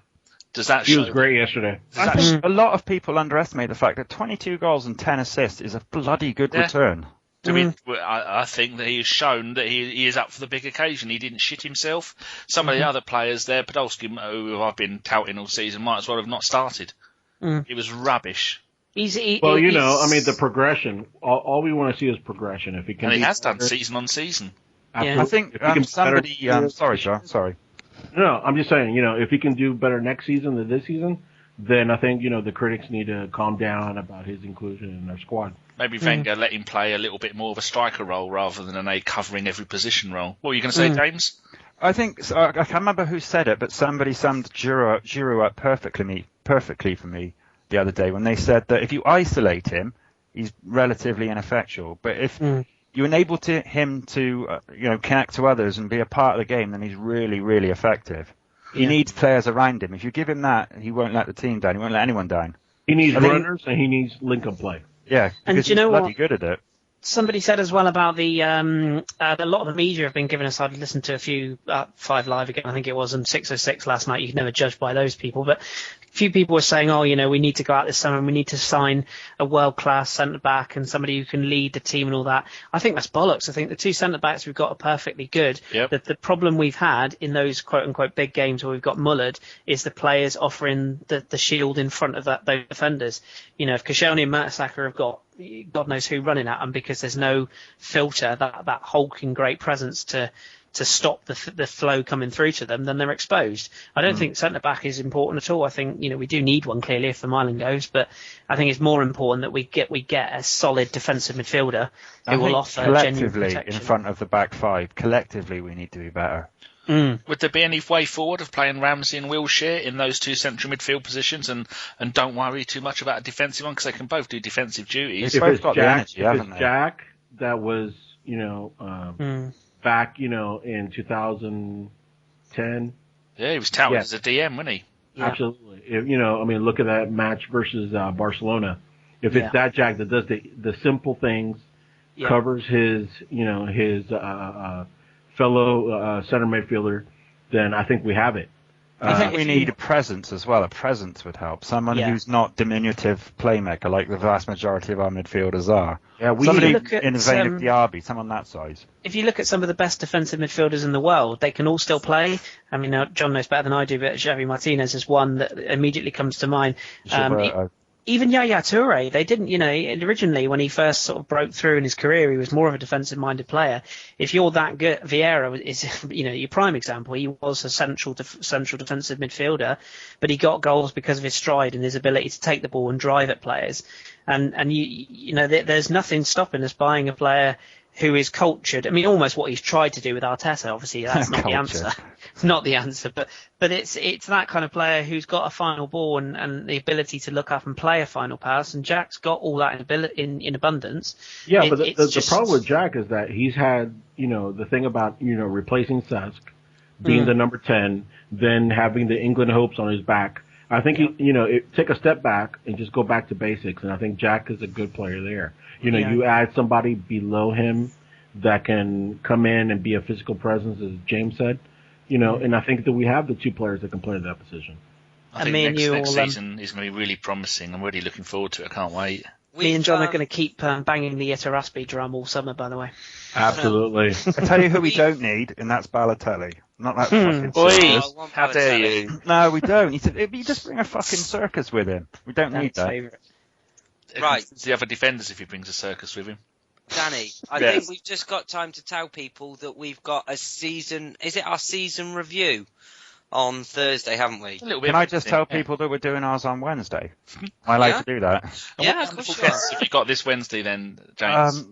Does that show? He was great yesterday. I think a lot of people underestimate the fact that 22 goals and 10 assists is a bloody good return. I think that he has shown that he is up for the big occasion. He didn't shit himself. Some of the other players there, Podolski, who I've been touting all season, might as well have not started. He was rubbish. The progression. All we want to see is progression. If he can, and he has done season on season. I think somebody. Sorry, John. Sorry. No, I'm just saying. If he can do better next season than this season, then I think the critics need to calm down about his inclusion in their squad. Maybe Wenger let him play a little bit more of a striker role rather than a covering every position role. What were you going to say, James? I think I can't remember who said it, but somebody summed Giroud up perfectly for me the other day when they said that if you isolate him, he's relatively ineffectual. But if you enable him to connect to others and be a part of the game, then he's really, really effective. He needs players around him. If you give him that, he won't let the team down. He won't let anyone down. He needs runners and he needs link-up play. Yeah, because he's bloody good at it. somebody said as well about a lot of the media have been giving us. I've listened to a few 5 Live again, I think it was, and 606 last night. You can never judge by those people, but a few people were saying, we need to go out this summer and we need to sign a world-class centre-back and somebody who can lead the team and all that. I think that's bollocks. I think the 2 centre-backs we've got are perfectly good. Yep. The problem we've had in those quote-unquote big games where we've got mullered is the players offering the shield in front of those defenders. If Koscielny and Mertesacker have got God knows who running at them because there's no filter, that hulking great presence to stop the flow coming through to them, then they're exposed. I don't think centre-back is important at all. I think, we do need one clearly if the Milan goes, but I think it's more important that we get a solid defensive midfielder who will offer genuine protection. In front of the back 5. Collectively, we need to be better. Would there be any way forward of playing Ramsey and Wilshere in those 2 central midfield positions and don't worry too much about a defensive one because they can both do defensive duties? They've both got the energy, haven't they? Jack, that was, back, in 2010. Yeah, he was touted as a DM, wasn't he? Yeah. Absolutely. Look at that match versus Barcelona. If it's that Jack that does the simple things, covers his fellow center midfielder, then I think we have it. I think we need a presence as well. A presence would help. Someone who's not diminutive playmaker like the vast majority of our midfielders are. Yeah, somebody in the vein of Diaby, someone that size. If you look at some of the best defensive midfielders in the world, they can all still play. I mean, John knows better than I do, but Xavi Martinez is one that immediately comes to mind. Even Yaya Toure, they didn't, originally when he first sort of broke through in his career, he was more of a defensive-minded player. If you're that good, Vieira is, your prime example. He was a central defensive midfielder, but he got goals because of his stride and his ability to take the ball and drive at players. And there's nothing stopping us buying a player who is cultured. I mean, almost what he's tried to do with Arteta. Obviously, that's not the answer. It's not the answer, but it's that kind of player who's got a final ball and the ability to look up and play a final pass. And Jack's got all that in abundance. Yeah, but the problem with Jack is that he's had, the thing about, replacing Cesc, being the number 10, then having the England hopes on his back. I think take a step back and just go back to basics. And I think Jack is a good player there. You add somebody below him that can come in and be a physical presence, as James said, and I think that we have the 2 players that can play that position. I think next season is going to be really promising. I'm really looking forward to it. I can't wait. Me and John are going to keep banging the Itaraspi drum all summer, by the way. Absolutely. I tell you who we don't need, and that's Balotelli. Not that fucking circus. How dare you? No, we don't. You just bring a fucking circus with him. We don't need that. Favourite. Right. The other defenders if he brings a circus with him. Danny, I think we've just got time to tell people that we've got a season. Is it our season review on Thursday, haven't we? Can I just tell people that we're doing ours on Wednesday? I like to do that. Yeah, of course. Have you got this Wednesday then, James?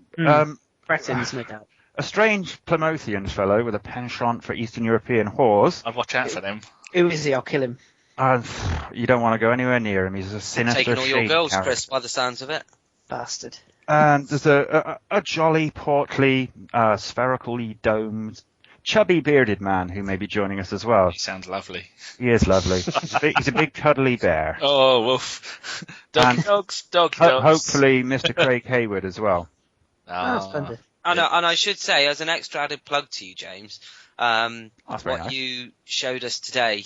Bretons, no doubt. A strange Plymothian fellow with a penchant for Eastern European whores. I'd watch out for them. Who is he? I'll kill him. You don't want to go anywhere near him. He's a sinister taking all your girls, character. Chris, by the sounds of it. Bastard. And there's a jolly, portly, spherically domed, chubby, bearded man who may be joining us as well. He sounds lovely. He is lovely. He's a big, cuddly bear. Oh, woof. Doggy dogs. Hopefully Mr. Craig Hayward as well. Oh, splendid. And I should say, as an extra added plug to you, James, what nice. you showed us today,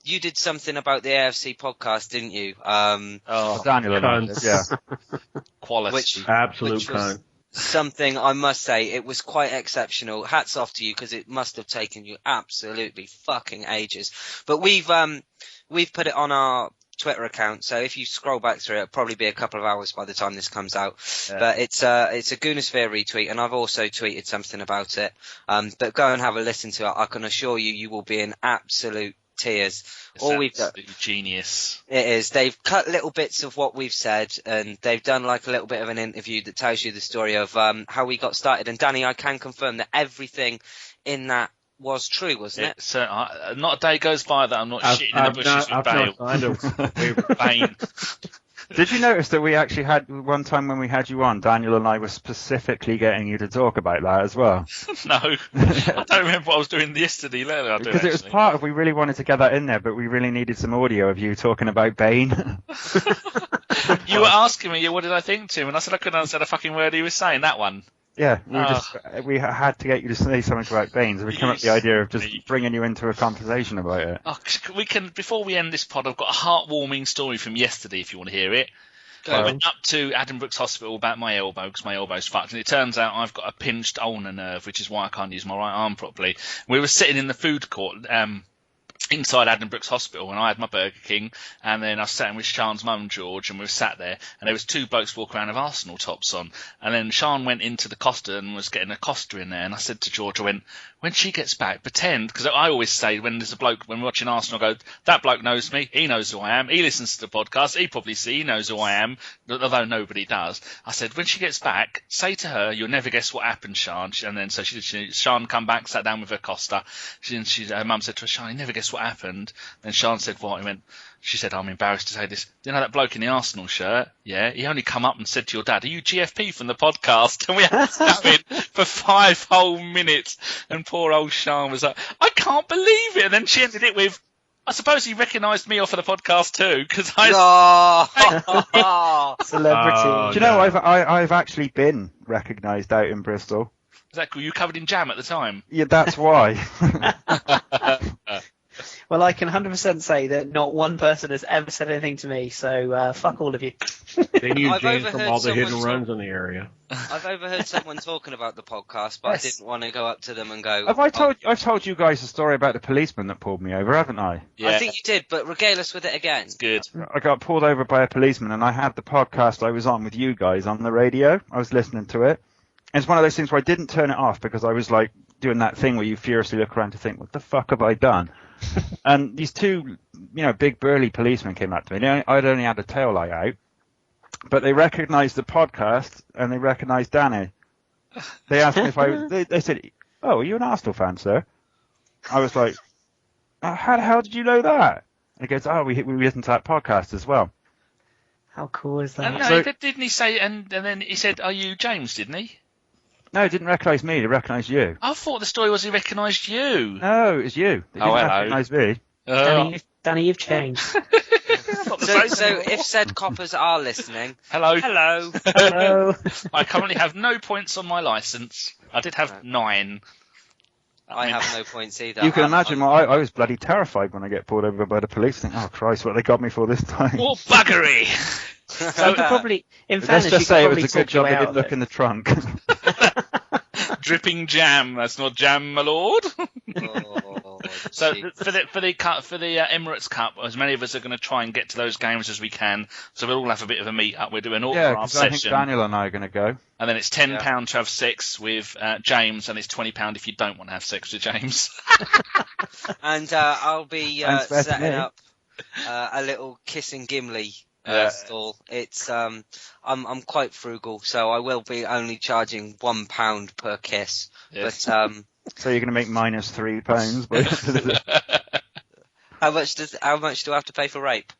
you did something about the AFC podcast, didn't you? Daniel and yeah. Quality. Absolute cunt. Something I must say, it was quite exceptional. Hats off to you because it must have taken you absolutely fucking ages. But we've put it on our Twitter account, so if you scroll back through it, it'll probably be a couple of hours by the time this comes out. Yeah. But it's a Goonosphere retweet, and I've also tweeted something about it. But go and have a listen to it. I can assure you will be in absolute tears. It's all we've done, genius. It is. They've cut little bits of what we've said, and they've done like a little bit of an interview that tells you the story of how we got started. And Danny, I can confirm that everything in that was true, wasn't it? So, not a day goes by that I'm not shitting in the bushes with Bale. Did you notice that we actually had one time when we had you on, Daniel and I were specifically getting you to talk about that as well? No, I don't remember what I was doing yesterday. Because it was part of, we really wanted to get that in there, but we really needed some audio of you talking about Bane. You were asking me, what did I think, Tim? And I said I couldn't understand a fucking word he was saying, that one. Yeah, we had to get you to say something about Bane, so we came up with the idea of just bringing you into a conversation about it. Before we end this pod, I've got a heartwarming story from yesterday, if you want to hear it. I went up to Adam Brooks Hospital about my elbow, because my elbow's fucked, and it turns out I've got a pinched ulnar nerve, which is why I can't use my right arm properly. We were sitting in the food court, inside Adam Brooks Hospital, and I had my Burger King, and then I was sat with Sean's mum, George, and we were sat there, and there was two blokes walking around with Arsenal tops on, and then Sean went into the Costa and was getting a Costa in there, and I said to George, I went, when she gets back, pretend, because I always say when there's a bloke, when we're watching Arsenal, I go, that bloke knows me, he knows who I am, he listens to the podcast, he knows who I am, although nobody does. I said, when she gets back, say to her, you'll never guess what happened, Sean. And then so Sean come back, sat down with her Costa, her mum said to her, Sean, you never guess what happened. Then Sean said, what? He went, she said, I'm embarrassed to say this. Do you know that bloke in the Arsenal shirt? Yeah, he only come up and said to your dad, are you GFP from the podcast? And we had to have it for 5 whole minutes. And poor old Sean was like, I can't believe it. And then she ended it with, I suppose he recognised me off of the podcast too, because celebrity. Do you know, I've actually been recognised out in Bristol. Is that cool? You covered in jam at the time? Yeah, that's why. Well, I can 100% say that not one person has ever said anything to me, so fuck all of you. They knew James from all the hidden runs in the area. I've overheard someone talking about the podcast, but yes. I didn't want to go up to them and go... I've told you guys a story about the policeman that pulled me over, haven't I? Yeah. I think you did, but regale us with it again. It's good. I got pulled over by a policeman, and I had the podcast I was on with you guys on the radio. I was listening to it. And it's one of those things where I didn't turn it off because I was like doing that thing where you furiously look around to think, what the fuck have I done? And these two, big burly policemen came up to me. I'd only had a tail light out, but they recognised the podcast and they recognised Danny. They asked me if they said, "Oh, are you an Arsenal fan, sir?" I was like, "How the hell did you know that?" And he goes, "Oh, we listened to that podcast as well." How cool is that? No, didn't he say? And then he said, "Are you James?" Didn't he? No, he didn't recognise me. He recognised you. I thought the story was he recognised you. No, it was you. He didn't recognise me. Danny, you've changed. So if said coppers are listening, hello. I currently have no points on my licence. I did have 9. I have no points either. You can imagine, I was bloody terrified when I get pulled over by the police. I think, oh Christ, what they got me for this time? More buggery. So you could probably, in fairness, let's just say it was a good job they didn't look it. in the trunk. Dripping jam. That's not jam, my lord. So for the Emirates Cup, as many of us are going to try and get to those games as we can. So we'll all have a bit of a meet up. We're doing an autograph session. I think Daniel and I are going to go. And then it's £10 to have sex with James, and it's £20 if you don't want to have sex with James. And I'll be setting up a little kissing Gimli stall. It's I'm quite frugal, so I will be only charging £1 per kiss. Yes. But so you're going to make minus £3. How much do I have to pay for rape?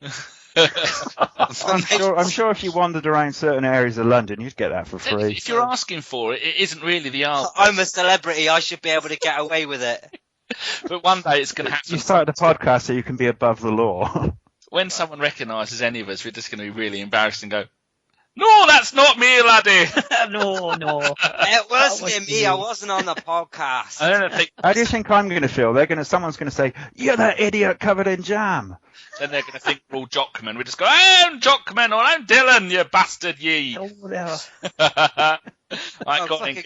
I'm sure if you wandered around certain areas of London, you'd get that for free. If you're asking for it, it isn't really the art. I'm a celebrity. I should be able to get away with it. But one day it's going to happen. You started a podcast so you can be above the law. When someone recognises any of us, we're just going to be really embarrassed and go, "No, that's not me, laddie." No. It wasn't me. I wasn't on the podcast. I don't think. How do you think I'm going to feel? Someone's going to say, "You're that idiot covered in jam." Then they're going to think we're all Jockman. We just go, "I'm Jockman," or "I'm Dylan, you bastard, ye." Oh, no.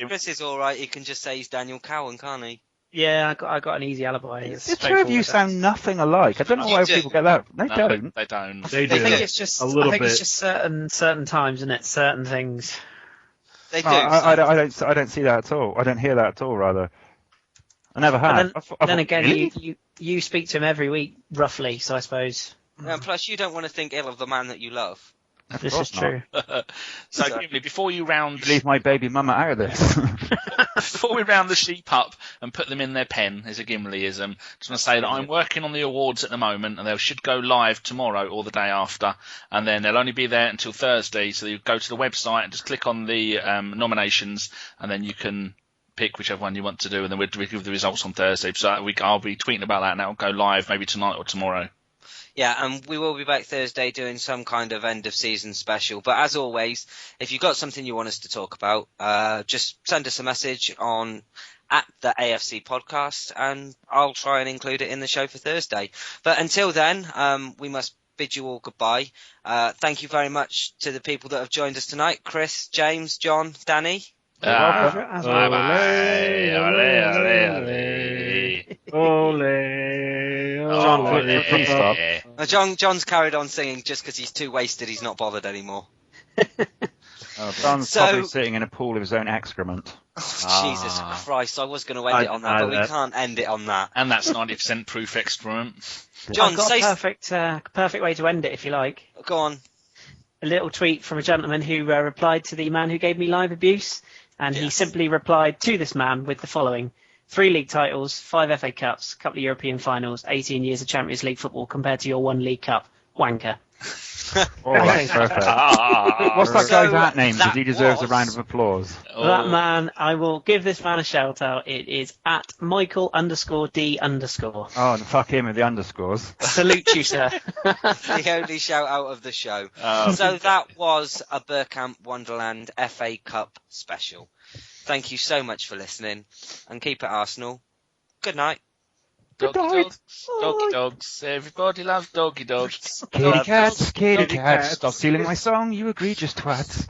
Chris is all right. He can just say he's Daniel Cowan, can't he? Yeah, I got an easy alibi. The two of you sound nothing alike. I don't know why people get that. They don't. They don't. They do. I think it's just a little bit. It's just certain times, isn't it? Certain things. They do. I don't see that at all. I don't hear that at all. Rather, I never have. Then again, really? you speak to him every week, roughly. So I suppose. And plus, you don't want to think ill of the man that you love. This is true. So, Gimli, before you round... Leave my baby mama out of this. Before we round the sheep up and put them in their pen as a Gimliism, just want to say that I'm working on the awards at the moment, and they should go live tomorrow or the day after, and then they'll only be there until Thursday, so you go to the website and just click on the nominations, and then you can pick whichever one you want to do, and then we'll give the results on Thursday. So I'll be tweeting about that, and that'll go live maybe tonight or tomorrow. Yeah, and we will be back Thursday doing some kind of end-of-season special. But as always, if you've got something you want us to talk about, just send us a message on at the AFC podcast, and I'll try and include it in the show for Thursday. But until then, we must bid you all goodbye. Thank you very much to the people that have joined us tonight. Chris, James, John, Danny. John's carried on singing just because he's too wasted. He's not bothered anymore. John's probably sitting in a pool of his own excrement. Jesus Christ! I was going to end it on that, but we can't end it on that. And that's 90% proof excrement. John, I've got a perfect way to end it, if you like. Go on. A little tweet from a gentleman who replied to the man who gave me live abuse. And he simply replied to this man with the following: 3 league titles, 5 FA Cups, a couple of European finals, 18 years of Champions League football compared to your 1 League Cup. Wanker. Oh, that's perfect. What's that guy's name? Because he deserves a round of applause. That man, I will give this man a shout out. It is at Michael_D_. Oh, and fuck him with the underscores. Salute you, sir. The only shout out of the show. So that was a Bergkamp Wonderland FA Cup special. Thank you so much for listening, and keep it Arsenal. Good night. Doggy dogs. Everybody loves doggy dogs. Kitty cats, kitty cats. Stop stealing my song, you egregious twats.